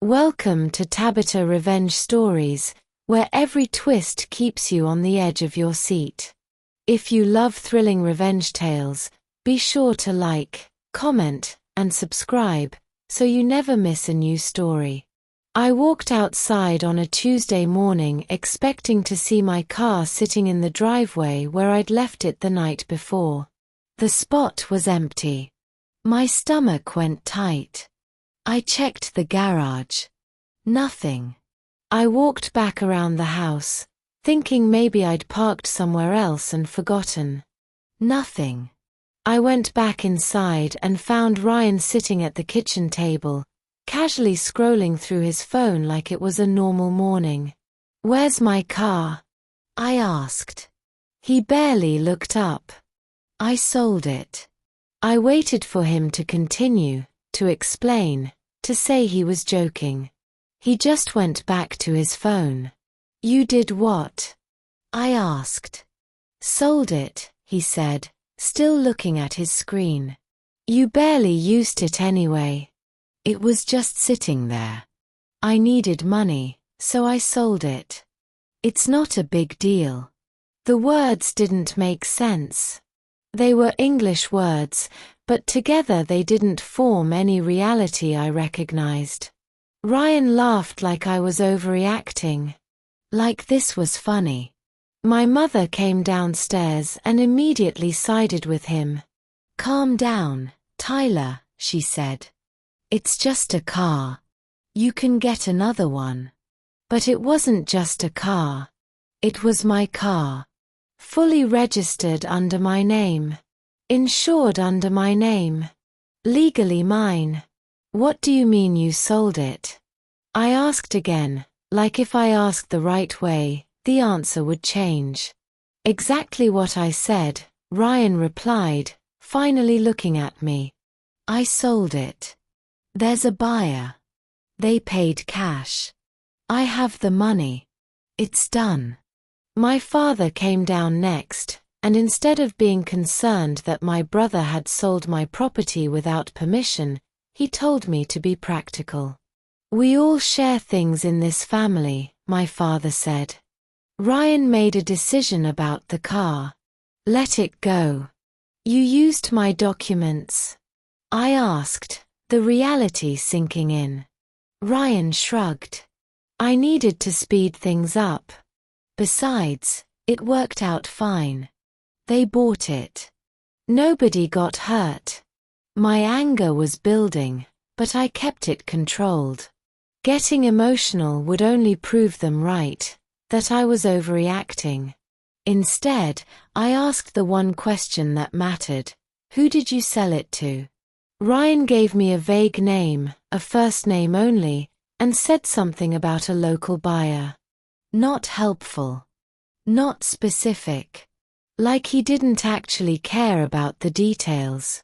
Welcome to Tabitha Revenge Stories, where every twist keeps you on the edge of your seat. If you love thrilling revenge tales, be sure to like, comment, and subscribe, so you never miss a new story. I walked outside on a Tuesday morning expecting to see my car sitting in the driveway where I'd left it the night before. The spot was empty. My stomach went tight. I checked the garage. Nothing. I walked back around the house, thinking maybe I'd parked somewhere else and forgotten. Nothing. I went back inside and found Ryan sitting at the kitchen table, casually scrolling through his phone like it was a normal morning. "Where's my car?" I asked. He barely looked up. "I sold it." I waited for him to continue, to explain, to say he was joking. He just went back to his phone. "You did what?" I asked. "Sold it," he said, still looking at his screen. "You barely used it anyway. It was just sitting there. I needed money, so I sold it. It's not a big deal." The words didn't make sense. They were English words, but together they didn't form any reality I recognized. Ryan laughed like I was overreacting. Like this was funny. My mother came downstairs and immediately sided with him. "Calm down, Tyler," she said. "It's just a car. You can get another one." But it wasn't just a car. It was my car. Fully registered under my name. Insured under my name. Legally mine. "What do you mean you sold it?" I asked again, like if I asked the right way, the answer would change. "Exactly what I said," Ryan replied, finally looking at me. "I sold it. There's a buyer. They paid cash. I have the money. It's done." My father came down next, and instead of being concerned that my brother had sold my property without permission, he told me to be practical. "We all share things in this family," my father said. "Ryan made a decision about the car. Let it go." "You used my documents?" I asked, the reality sinking in. Ryan shrugged. "I needed to speed things up. Besides, it worked out fine. They bought it. Nobody got hurt." My anger was building, but I kept it controlled. Getting emotional would only prove them right, that I was overreacting. Instead, I asked the one question that mattered: "Who did you sell it to?" Ryan gave me a vague name, a first name only, and said something about a local buyer. Not helpful. Not specific. Like he didn't actually care about the details.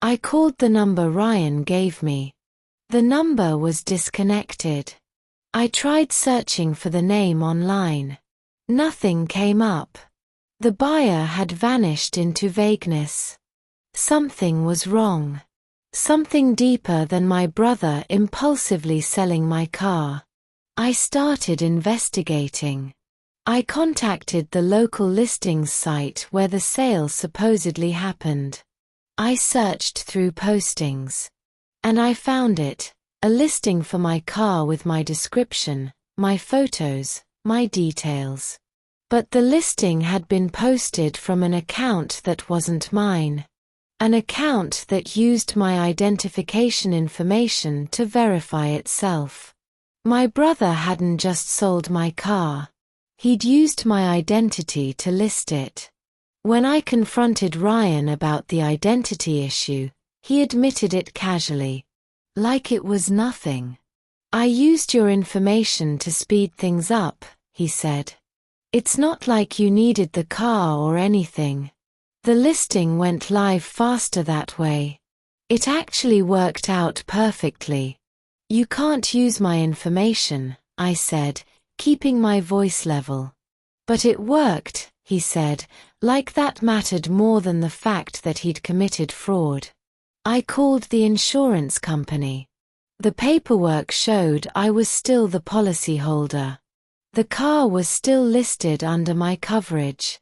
I called the number Ryan gave me. The number was disconnected. I tried searching for the name online. Nothing came up. The buyer had vanished into vagueness. Something was wrong. Something deeper than my brother impulsively selling my car. I started investigating. I contacted the local listings site where the sale supposedly happened. I searched through postings. And I found it, a listing for my car with my description, my photos, my details. But the listing had been posted from an account that wasn't mine. An account that used my identification information to verify itself. My brother hadn't just sold my car. He'd used my identity to list it. When I confronted Ryan about the identity issue, he admitted it casually. Like it was nothing. "I used your information to speed things up," he said. "It's not like you needed the car or anything. The listing went live faster that way. It actually worked out perfectly. You can't use my information," I said, keeping my voice level. "But it worked," he said, like that mattered more than the fact that he'd committed fraud. I called the insurance company. The paperwork showed I was still the policyholder. The car was still listed under my coverage.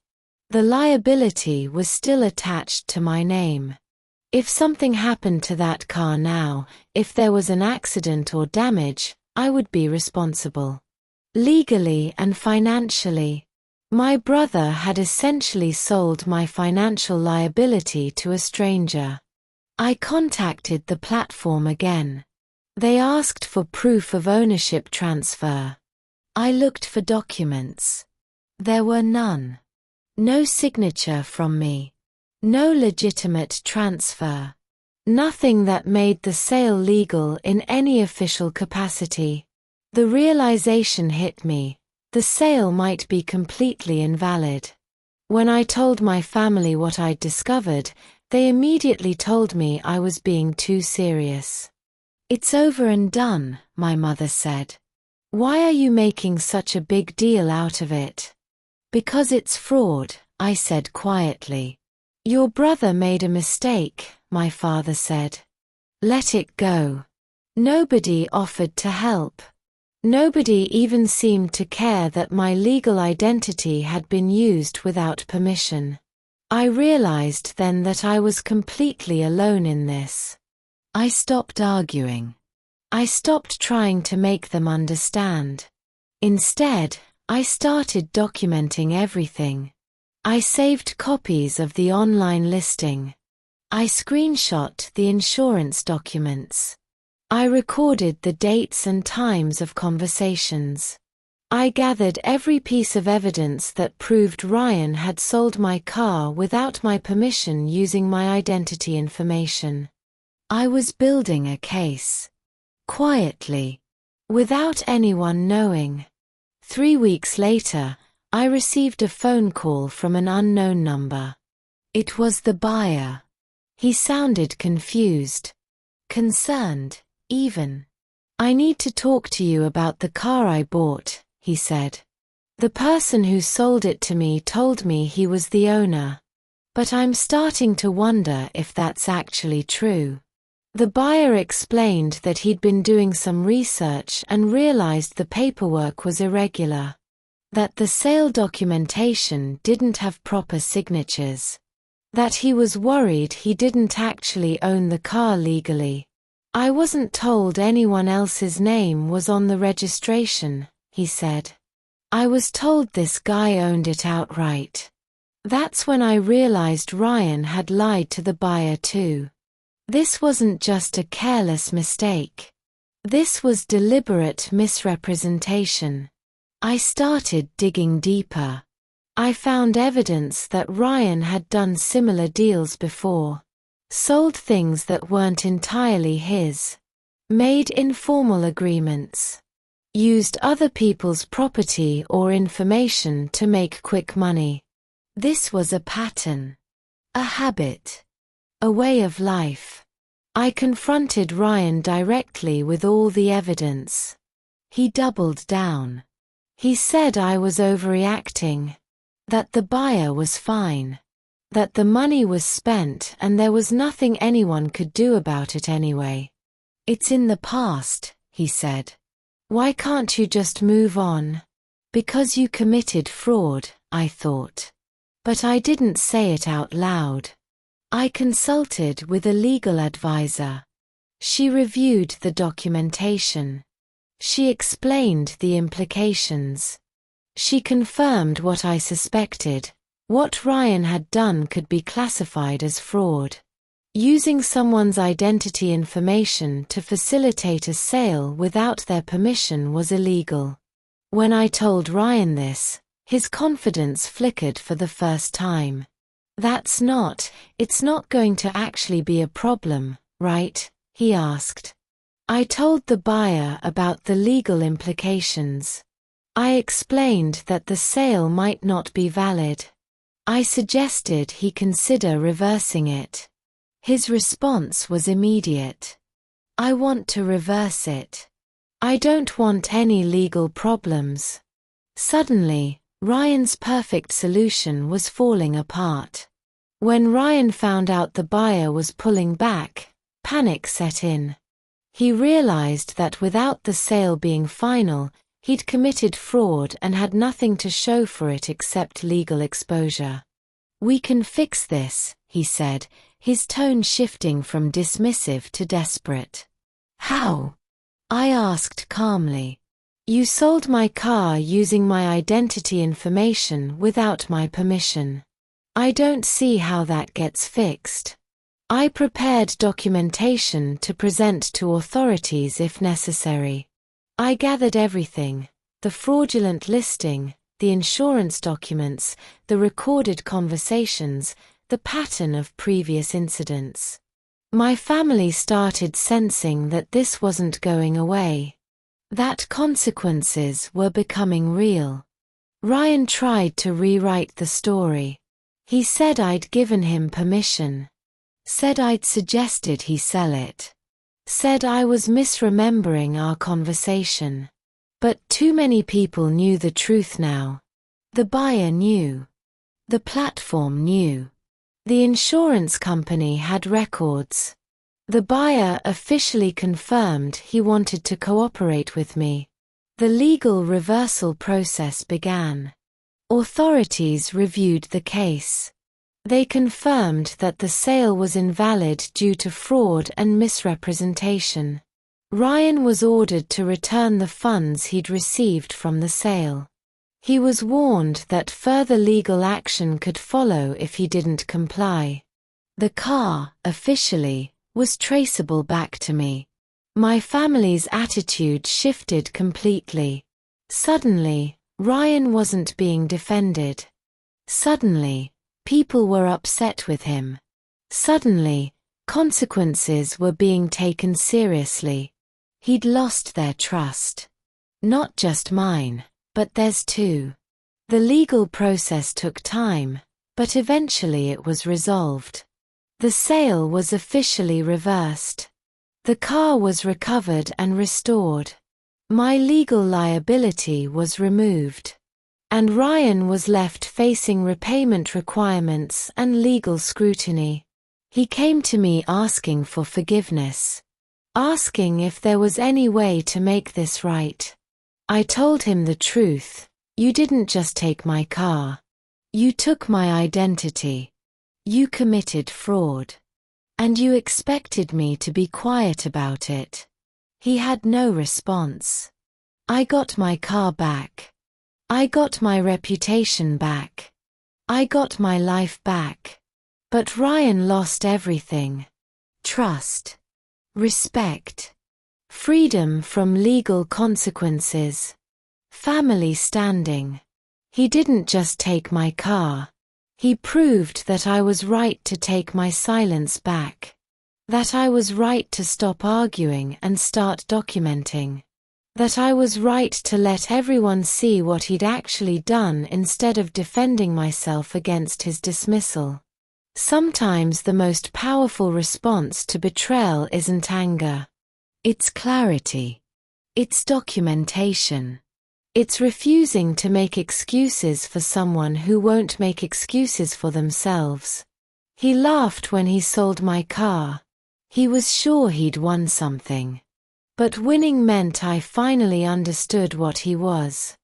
The liability was still attached to my name. If something happened to that car now, if there was an accident or damage, I would be responsible. Legally and financially. My brother had essentially sold my financial liability to a stranger. I contacted the platform again. They asked for proof of ownership transfer. I looked for documents. There were none. No signature from me. No legitimate transfer. Nothing that made the sale legal in any official capacity. The realization hit me. The sale might be completely invalid. When I told my family what I'd discovered, they immediately told me I was being too serious. "It's over and done," my mother said. "Why are you making such a big deal out of it?" "Because it's fraud," I said quietly. "Your brother made a mistake," my father said. "Let it go." Nobody offered to help. Nobody even seemed to care that my legal identity had been used without permission. I realized then that I was completely alone in this. I stopped arguing. I stopped trying to make them understand. Instead, I started documenting everything. I saved copies of the online listing. I screenshot the insurance documents. I recorded the dates and times of conversations. I gathered every piece of evidence that proved Ryan had sold my car without my permission using my identity information. I was building a case. Quietly. Without anyone knowing. 3 weeks later, I received a phone call from an unknown number. It was the buyer. He sounded confused. Concerned, even. "I need to talk to you about the car I bought," he said. "The person who sold it to me told me he was the owner. But I'm starting to wonder if that's actually true." The buyer explained that he'd been doing some research and realized the paperwork was irregular. That the sale documentation didn't have proper signatures. That he was worried he didn't actually own the car legally. "I wasn't told anyone else's name was on the registration," he said. "I was told this guy owned it outright." That's when I realized Ryan had lied to the buyer too. This wasn't just a careless mistake. This was deliberate misrepresentation. I started digging deeper. I found evidence that Ryan had done similar deals before. Sold things that weren't entirely his. Made informal agreements. Used other people's property or information to make quick money. This was a pattern. A habit. A way of life. I confronted Ryan directly with all the evidence. He doubled down. He said I was overreacting. That the buyer was fine. That the money was spent and there was nothing anyone could do about it anyway. "It's in the past," he said. "Why can't you just move on?" "Because you committed fraud," I thought. But I didn't say it out loud. I consulted with a legal advisor. She reviewed the documentation. She explained the implications. She confirmed what I suspected. What Ryan had done could be classified as fraud. Using someone's identity information to facilitate a sale without their permission was illegal. When I told Ryan this, his confidence flickered for the first time. It's not going to actually be a problem, right?" he asked. I told the buyer about the legal implications. I explained that the sale might not be valid. I suggested he consider reversing it. His response was immediate. "I want to reverse it. I don't want any legal problems." Suddenly, Ryan's perfect solution was falling apart. When Ryan found out the buyer was pulling back, panic set in. He realized that without the sale being final, he'd committed fraud and had nothing to show for it except legal exposure. "We can fix this," he said, his tone shifting from dismissive to desperate. "How?" I asked calmly. "You sold my car using my identity information without my permission. I don't see how that gets fixed. I prepared documentation to present to authorities if necessary. I gathered everything: the fraudulent listing, the insurance documents, the recorded conversations, the pattern of previous incidents. My family started sensing that this wasn't going away, that consequences were becoming real." Ryan tried to rewrite the story. He said I'd given him permission. Said I'd suggested he sell it. Said I was misremembering our conversation. But too many people knew the truth now. The buyer knew. The platform knew. The insurance company had records. The buyer officially confirmed he wanted to cooperate with me. The legal reversal process began. Authorities reviewed the case. They confirmed that the sale was invalid due to fraud and misrepresentation. Ryan was ordered to return the funds he'd received from the sale. He was warned that further legal action could follow if he didn't comply. The car, officially, was traceable back to me. My family's attitude shifted completely. Suddenly, Ryan wasn't being defended. Suddenly, people were upset with him. Suddenly, consequences were being taken seriously. He'd lost their trust. Not just mine, but theirs too. The legal process took time, but eventually it was resolved. The sale was officially reversed. The car was recovered and restored. My legal liability was removed. And Ryan was left facing repayment requirements and legal scrutiny. He came to me asking for forgiveness. Asking if there was any way to make this right. I told him the truth: "You didn't just take my car. You took my identity. You committed fraud. And you expected me to be quiet about it." He had no response. I got my car back. I got my reputation back. I got my life back. But Ryan lost everything: trust, respect, freedom from legal consequences, family standing. He didn't just take my car. He proved that I was right to take my silence back. That I was right to stop arguing and start documenting. That I was right to let everyone see what he'd actually done instead of defending myself against his dismissal. Sometimes the most powerful response to betrayal isn't anger. It's clarity. It's documentation. It's refusing to make excuses for someone who won't make excuses for themselves. He laughed when he sold my car. He was sure he'd won something. But winning meant I finally understood what he was.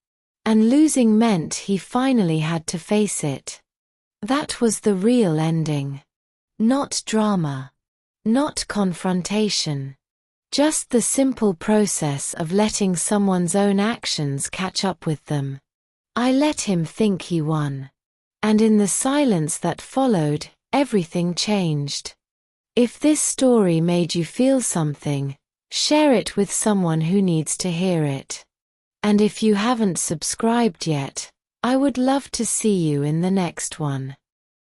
And losing meant he finally had to face it. That was the real ending. Not drama. Not confrontation. Just the simple process of letting someone's own actions catch up with them. I let him think he won. And in the silence that followed, everything changed. If this story made you feel something, share it with someone who needs to hear it. And if you haven't subscribed yet, I would love to see you in the next one.